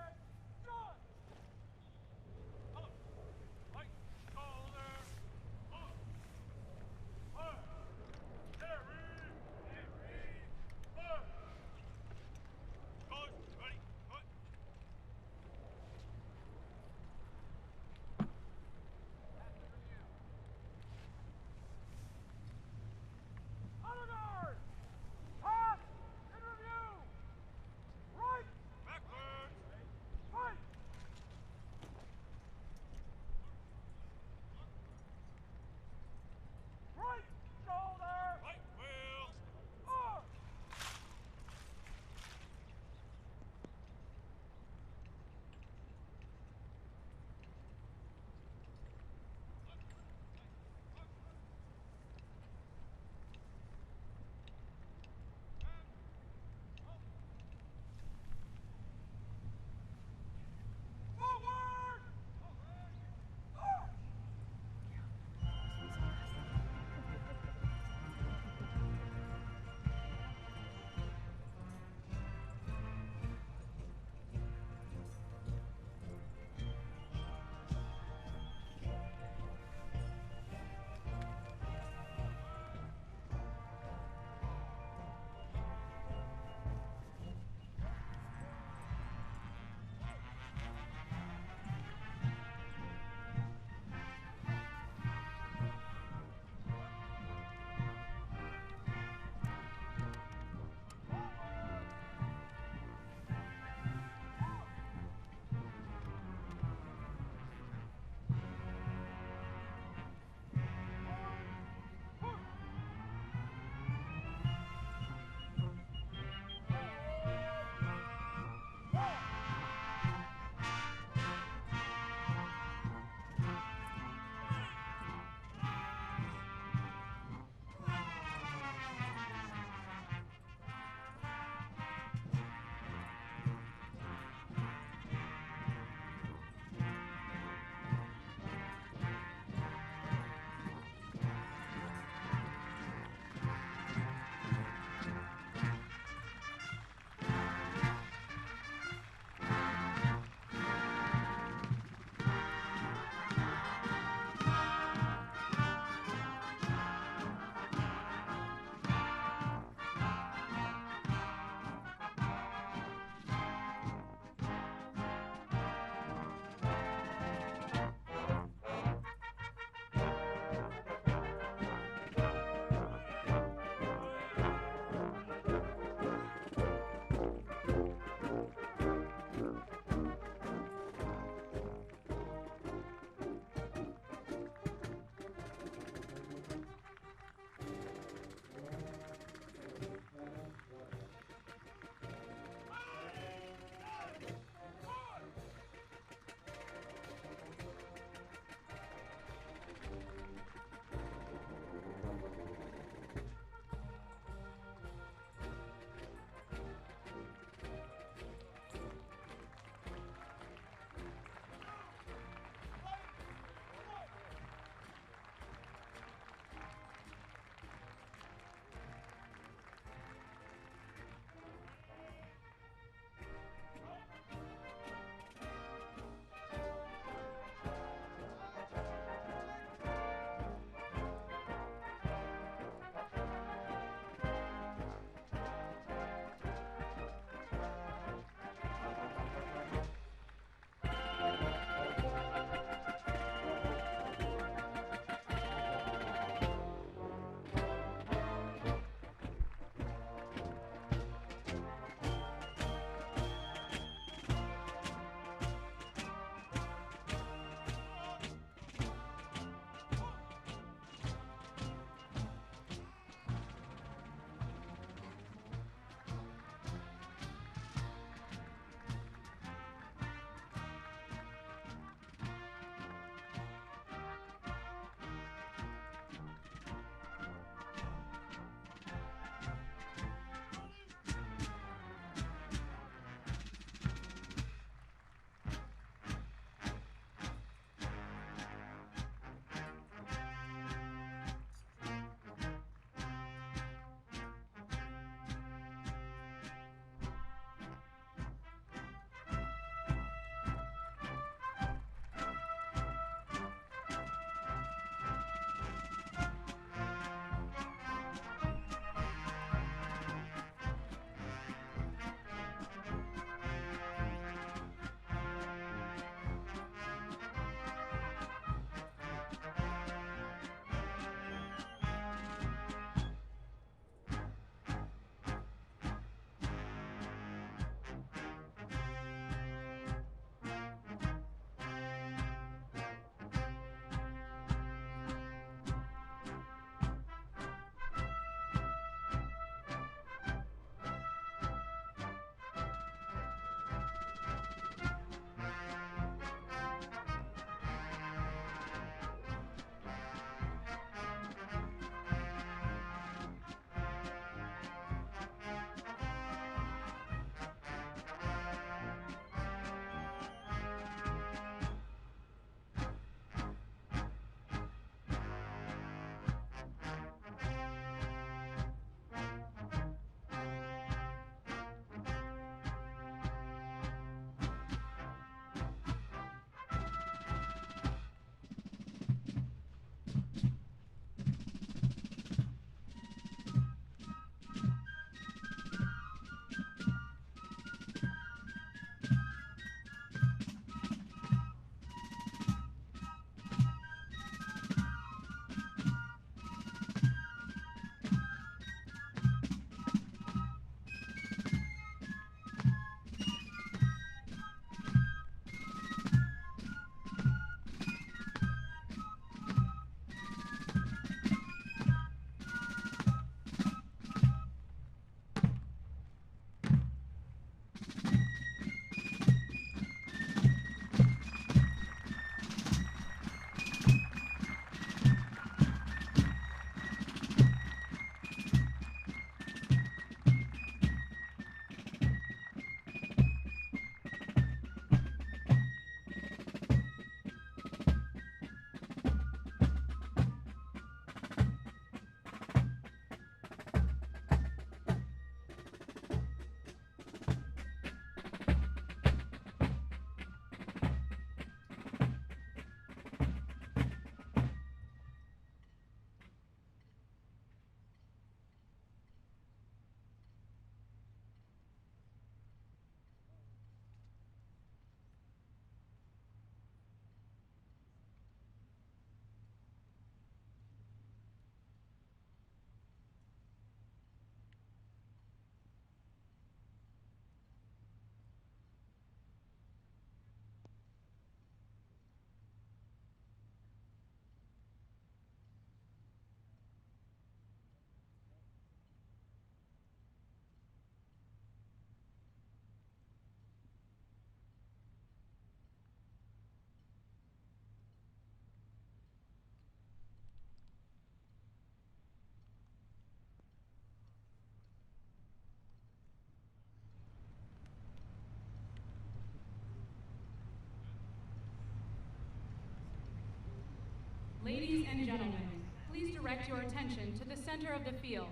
Ladies and gentlemen, please direct your attention to the center of the field.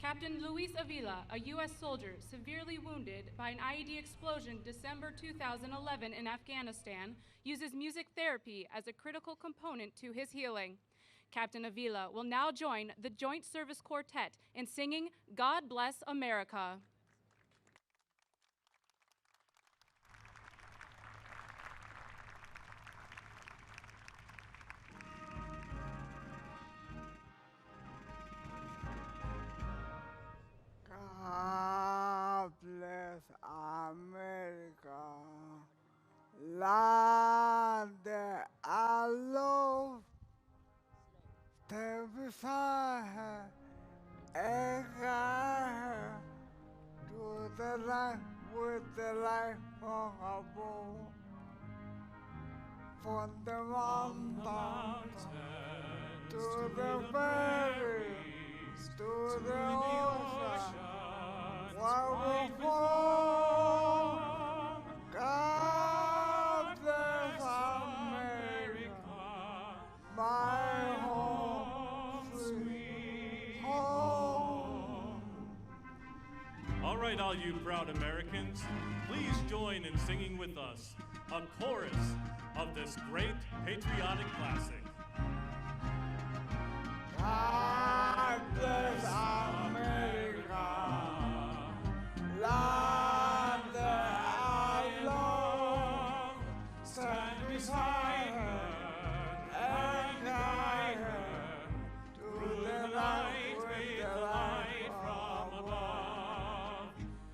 Captain Luis Avila, a U.S. soldier severely wounded by an IED explosion December 2011 in Afghanistan, uses music therapy as a critical component to his healing. Captain Avila will now join the Joint Service Quartet in singing God Bless America. God bless America, land that I love. Stand beside her and guide her to the light with the light from above. From the mountains to the valleys to the ocean, what will fall? God bless America, my home, sweet home. All right, all you proud Americans, please join in singing with us a chorus of this great patriotic classic. God bless America, land that I love. Stand beside her and guide her to the light with the light from above.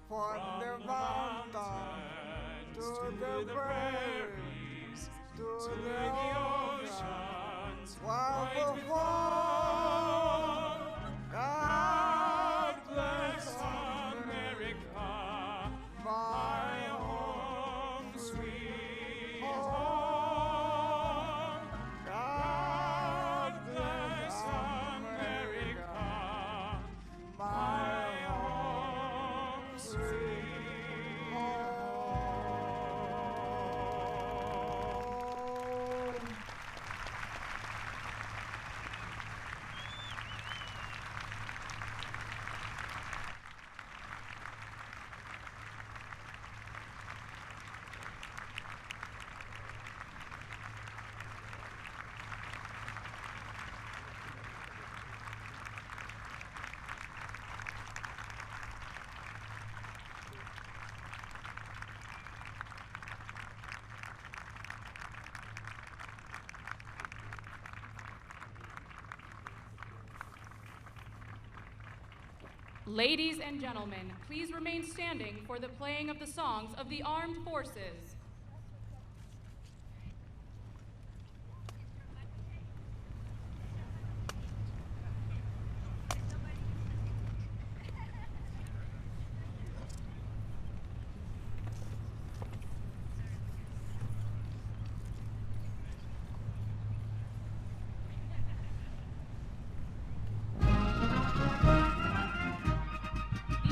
From the mountains to the prairies to the oceans, what will fall? God bless America, my home, sweet home. God bless America, my home, sweet home. Ladies and gentlemen, please remain standing for the playing of the songs of the armed forces.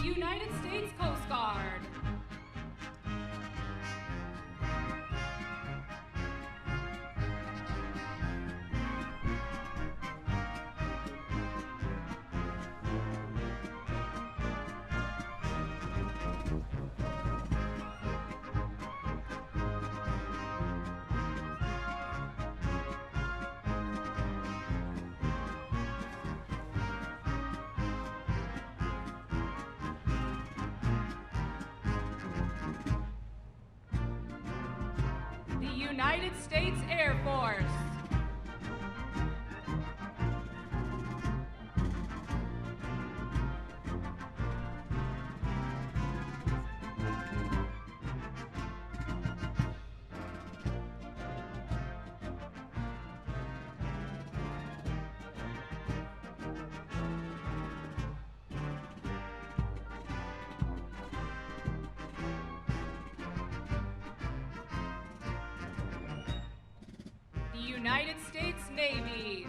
United States Coast Guard. United States Air Force. United States Navy.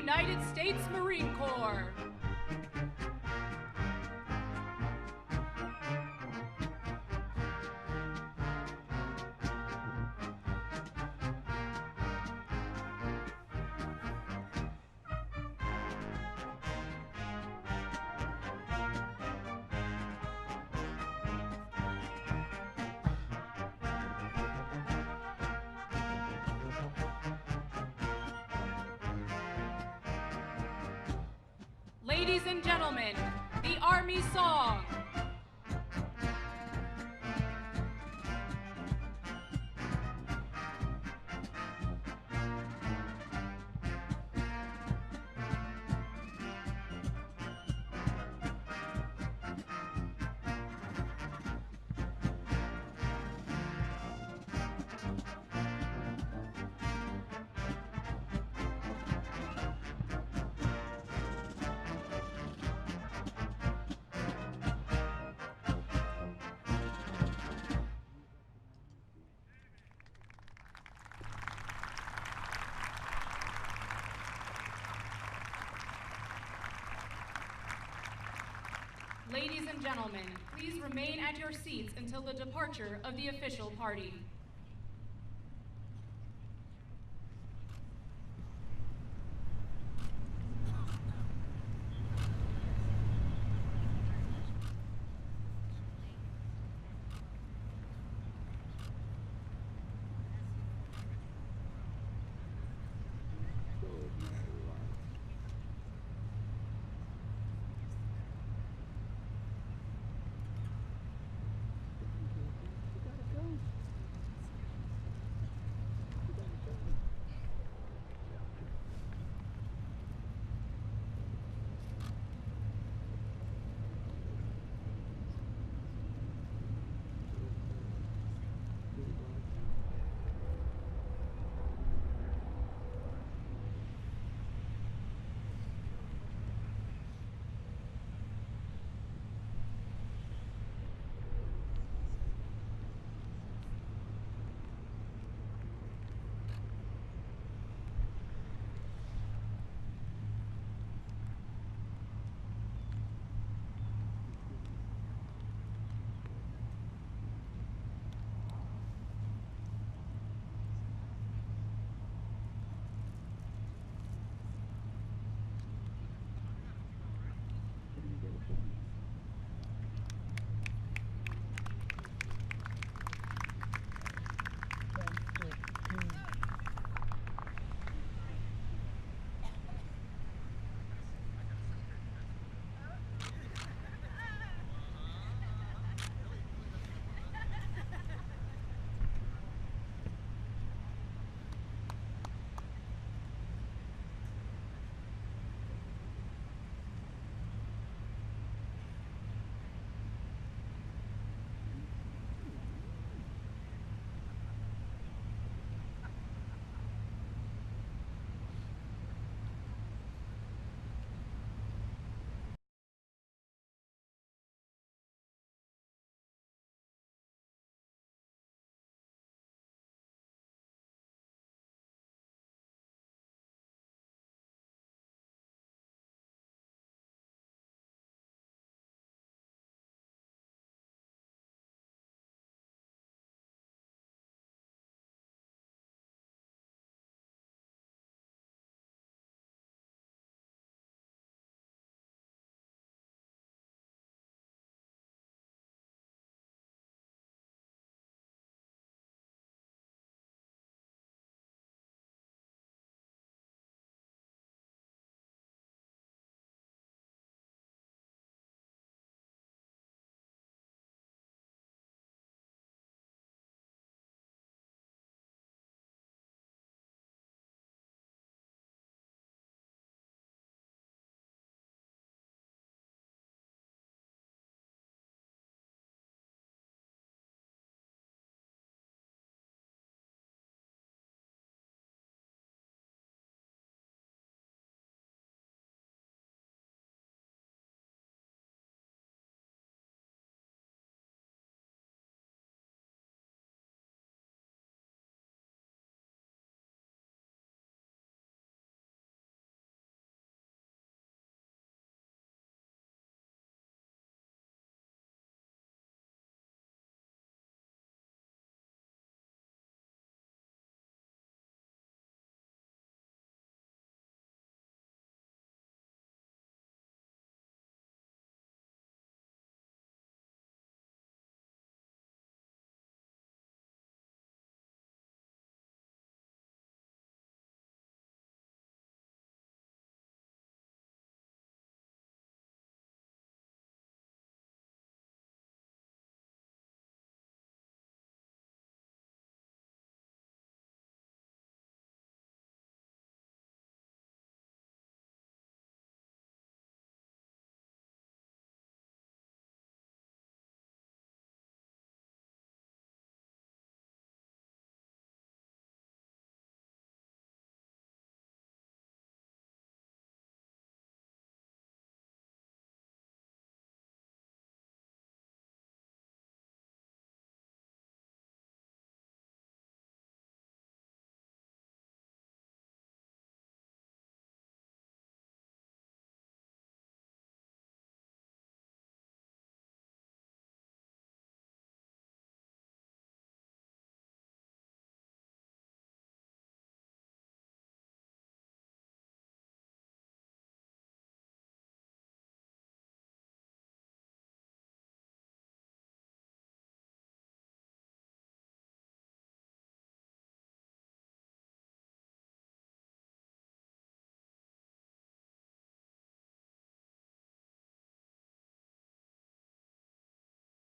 United States Marine Corps. Ladies and gentlemen, the Army Song. Ladies and gentlemen, please remain at your seats until the departure of the official party.